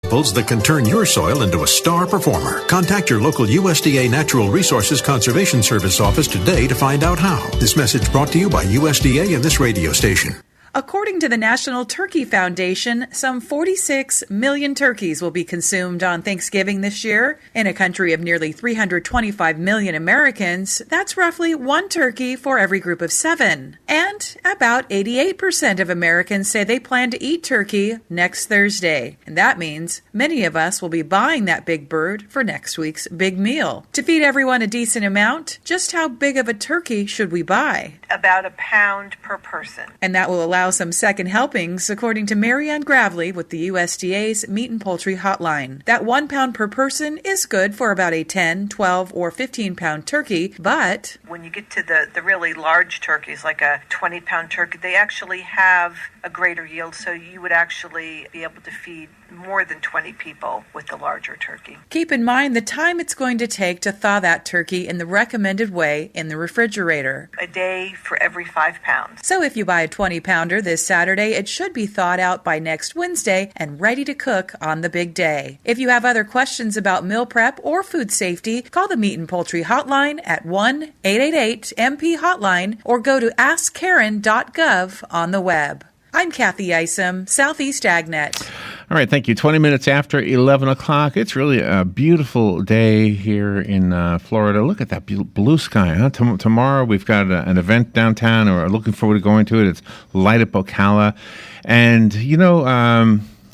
that can turn your soil into a star performer. Contact your local USDA Natural Resources Conservation Service office today to find out how. This message brought to you by USDA and this radio station. According to the National Turkey Foundation, some 46 million turkeys will be consumed on Thanksgiving this year. In a country of nearly 325 million Americans, that's roughly one turkey for every group of 7. And about 88% of Americans say they plan to eat turkey next Thursday. And that means many of us will be buying that big bird for next week's big meal. To feed everyone a decent amount, just how big of a turkey should we buy? About a pound per person. And that will allow some second helpings, according to Marianne Gravely with the USDA's Meat and Poultry Hotline. That 1 pound per person is good for about a 10, 12, or 15-pound turkey, but when you get to the really large turkeys, like a 20-pound turkey, they actually have a greater yield, so you would actually be able to feed more than 20 people with the larger turkey. Keep in mind the time it's going to take to thaw that turkey in the recommended way in the refrigerator. A day for every 5 pounds. So if you buy a 20-pounder this Saturday, it should be thawed out by next Wednesday and ready to cook on the big day. If you have other questions about meal prep or food safety, call the Meat and Poultry Hotline at 1-888-MP-HOTLINE or go to AskKaren.gov on the web. I'm Kathy Isom, Southeast AgNet. All right, thank you. 20 minutes after 11 o'clock. It's really a beautiful day here in Florida. Look at that blue sky. Huh? Tomorrow we've got an event downtown, or are looking forward to going to it. It's Light Up Ocala. And,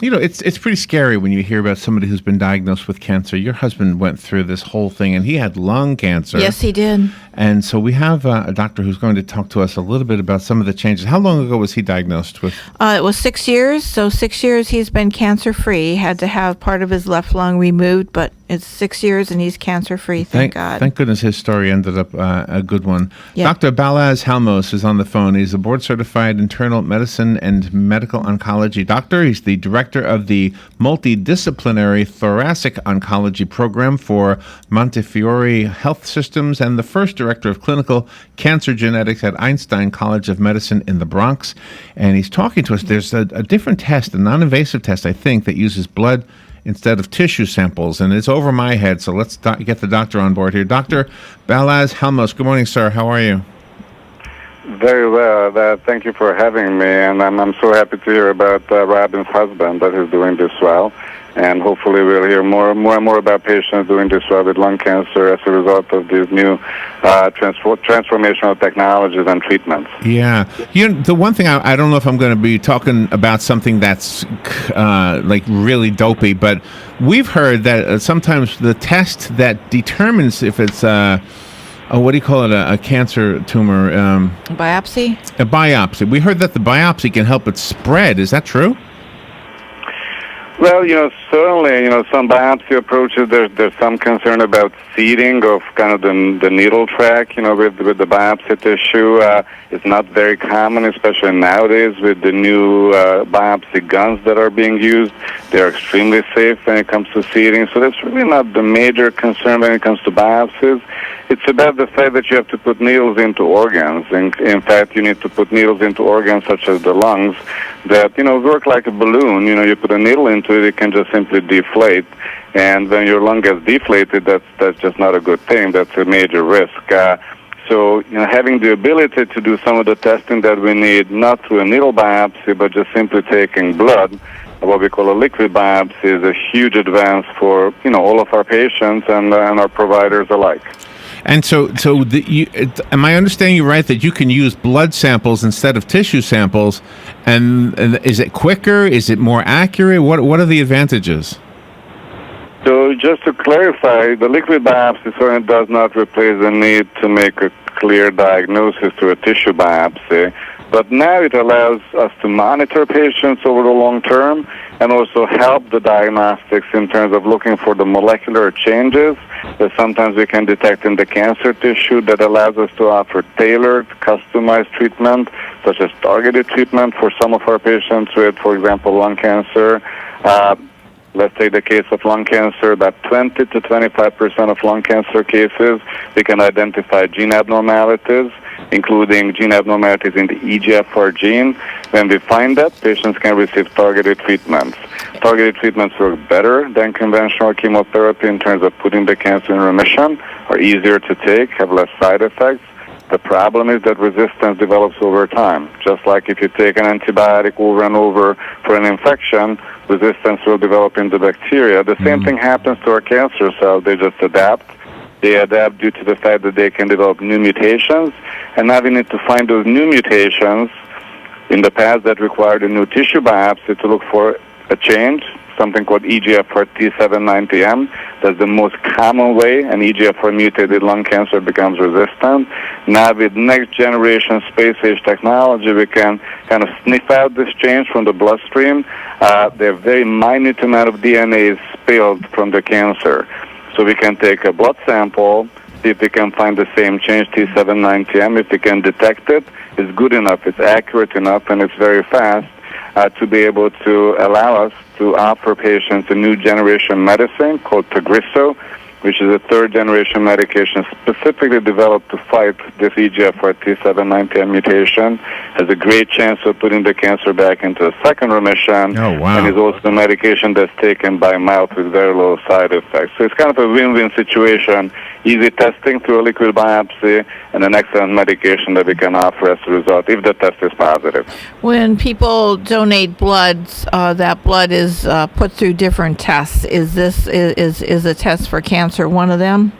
it's pretty scary when you hear about somebody who's been diagnosed with cancer. Your husband went through this whole thing, and he had lung cancer. Yes, he did. And so we have a doctor who's going to talk to us a little bit about some of the changes. How long ago was he diagnosed with? It was 6 years. So 6 years he's been cancer-free. He had to have part of his left lung removed, but it's 6 years and he's cancer-free, thank God. Thank goodness his story ended up a good one. Yep. Dr. Balazs Halmos is on the phone. He's a board-certified internal medicine and medical oncology doctor. He's the director of the multidisciplinary thoracic oncology program for Montefiore Health Systems and the first director of clinical cancer genetics at Einstein College of Medicine in the Bronx. And he's talking to us. There's a different test, a non-invasive test, I think, that uses blood instead of tissue samples. And it's over my head, so let's get the doctor on board here. Dr. Balazs Halmos, good morning, sir. How are you? Very well. Thank you for having me, and I'm so happy to hear about Robin's husband that is doing this well. And hopefully we'll hear more and more about patients doing this well with lung cancer as a result of these new transformational technologies and treatments. Yeah. The one thing, I don't know if I'm going to be talking about something that's like really dopey, but we've heard that sometimes the test that determines if it's what do you call it? A cancer tumor? Biopsy? A biopsy. We heard that the biopsy can help it spread. Is that true? Well, certainly, some biopsy approaches, there's some concern about seeding of kind of the needle track, with the biopsy tissue. It's not very common, especially nowadays with the new biopsy guns that are being used. They're extremely safe when it comes to seeding, so that's really not the major concern when it comes to biopsies. It's about the fact that you have to put needles into organs. In fact, you need to put needles into organs such as the lungs that, work like a balloon. You put a needle into it, it can just simply deflate. And when your lung gets deflated, that's just not a good thing. That's a major risk. So, having the ability to do some of the testing that we need, not through a needle biopsy, but just simply taking blood, what we call a liquid biopsy, is a huge advance for, all of our patients and our providers alike. And so am I understanding you right that you can use blood samples instead of tissue samples? And is it quicker? Is it more accurate? What are the advantages? So just to clarify, the liquid biopsy certainly does not replace the need to make a clear diagnosis through a tissue biopsy. But now it allows us to monitor patients over the long term and also help the diagnostics in terms of looking for the molecular changes that sometimes we can detect in the cancer tissue that allows us to offer tailored, customized treatment, such as targeted treatment for some of our patients with, for example, lung cancer. Let's take the case of lung cancer. About 20 to 25% of lung cancer cases, we can identify gene abnormalities, including gene abnormalities in the EGFR gene. When we find that, patients can receive targeted treatments. Targeted treatments work better than conventional chemotherapy in terms of putting the cancer in remission, are easier to take, have less side effects. The problem is that resistance develops over time. Just like if you take an antibiotic over and over for an infection, resistance will develop in the bacteria. The same thing happens to our cancer cells. They just adapt. They adapt due to the fact that they can develop new mutations. And now we need to find those new mutations. In the past, that required a new tissue biopsy to look for a change, something called EGFR T790M. That's the most common way an EGFR mutated lung cancer becomes resistant. Now with next generation space-age technology, we can kind of sniff out this change from the bloodstream. The very minute amount of DNA is spilled from the cancer. So we can take a blood sample, see if we can find the same change, T790M. If we can detect it, it's good enough, it's accurate enough, and it's very fast to be able to allow us to offer patients a new generation medicine called Tagrisso, which is a third-generation medication specifically developed to fight this EGFR T790M mutation, has a great chance of putting the cancer back into a second remission, and is also a medication that's taken by mouth with very low side effects. So it's kind of a win-win situation, easy testing through a liquid biopsy, and an excellent medication that we can offer as a result if the test is positive. When people donate blood, that blood is put through different tests. Is a test for cancer one of them?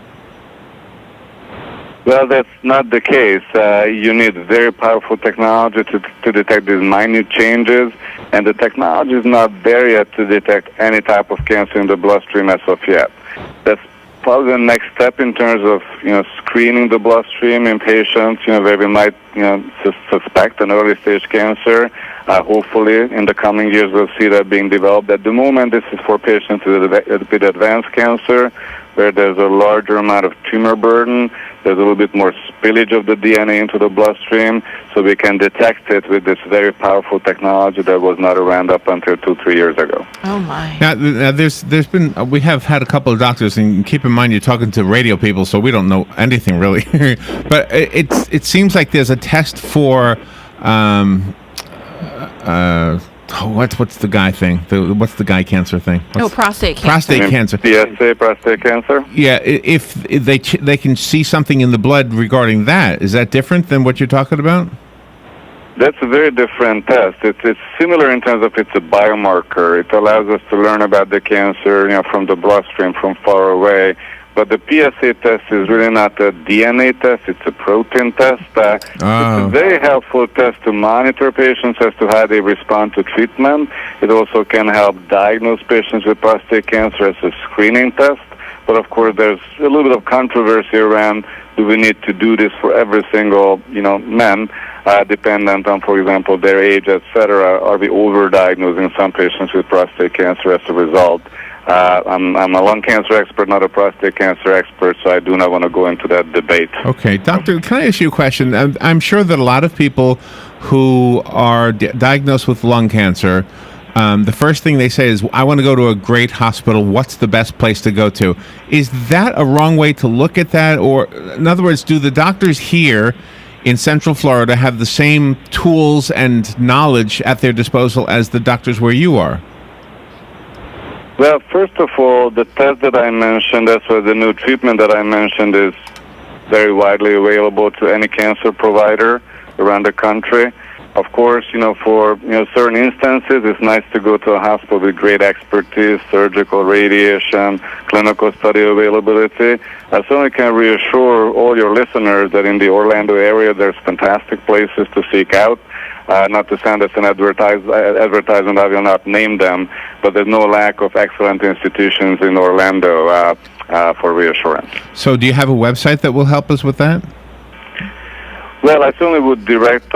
Well, that's not the case. You need very powerful technology to detect these minute changes, and the technology is not there yet to detect any type of cancer in the bloodstream as of yet. That's probably the next step in terms of screening the bloodstream in patients where we might suspect an early stage cancer. Hopefully in the coming years we'll see that being developed. At the moment this is for patients with advanced cancer where there's a larger amount of tumor burden. There's a little bit more spillage of the DNA into the bloodstream, so we can detect it with this very powerful technology that was not around up until 2-3 years ago. Oh my! Now there's been we have had a couple of doctors, and keep in mind you're talking to radio people, so we don't know anything really. But it seems like there's a test for what's the guy thing? What's the guy cancer thing? Prostate cancer. Prostate cancer. PSA, prostate cancer? Yeah, if they can see something in the blood regarding that, is that different than what you're talking about? That's a very different test. It's similar in terms of it's a biomarker. It allows us to learn about the cancer, from the bloodstream from far away. But the PSA test is really not a DNA test, it's a protein test. It's a very helpful test to monitor patients as to how they respond to treatment. It also can help diagnose patients with prostate cancer as a screening test. But of course there's a little bit of controversy around, do we need to do this for every single, man, dependent on, for example, their age, etc. Are we over-diagnosing some patients with prostate cancer as a result? I'm a lung cancer expert, not a prostate cancer expert, so I do not want to go into that debate. Okay. Doctor, can I ask you a question? I'm sure that a lot of people who are diagnosed with lung cancer, the first thing they say is, I want to go to a great hospital. What's the best place to go to? Is that a wrong way to look at that? Or, in other words, do the doctors here in Central Florida have the same tools and knowledge at their disposal as the doctors where you are? Well, first of all, the test that I mentioned, that's why the new treatment that I mentioned is very widely available to any cancer provider around the country. Of course, for certain instances, it's nice to go to a hospital with great expertise, surgical, radiation, clinical study availability. I certainly can reassure all your listeners that in the Orlando area, there's fantastic places to seek out. Not to sound as an advertisement, I will not name them, but there's no lack of excellent institutions in Orlando for reassurance. So do you have a website that will help us with that? Well, I certainly would direct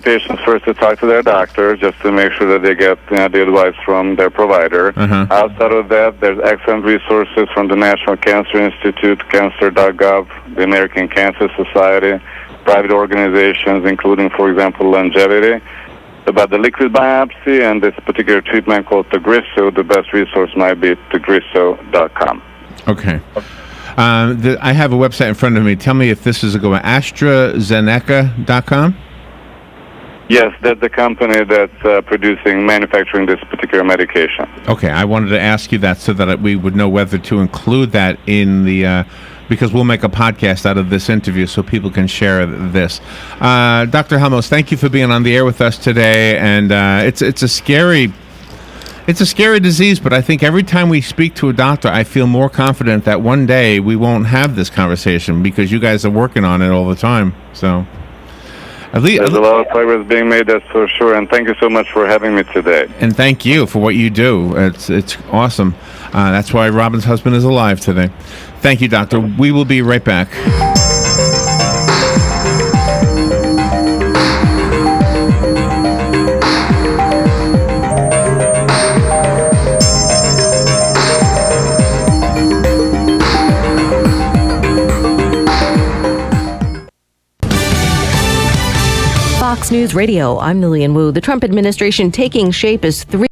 patients first to talk to their doctor just to make sure that they get the advice from their provider. Outside of that, there's excellent resources from the National Cancer Institute, cancer.gov, the American Cancer Society, private organizations, including, for example, Longevity. about the liquid biopsy and this particular treatment called Tagrisso, the best resource might be tagrisso.com. Okay. I have a website in front of me. Tell me if this is a go. AstraZeneca.com? Yes, that's the company that's manufacturing this particular medication. Okay, I wanted to ask you that so that we would know whether to include that in the, because we'll make a podcast out of this interview so people can share this. Dr. Halmos, thank you for being on the air with us today, and it's a scary disease, but I think every time we speak to a doctor, I feel more confident that one day we won't have this conversation because you guys are working on it all the time, so... There's a lot of progress being made, that's for sure, and thank you so much for having me today. And thank you for what you do. It's awesome. That's why Robin's husband is alive today. Thank you, Doctor. We will be right back. Fox News Radio, I'm Lillian Wu. The Trump administration taking shape as three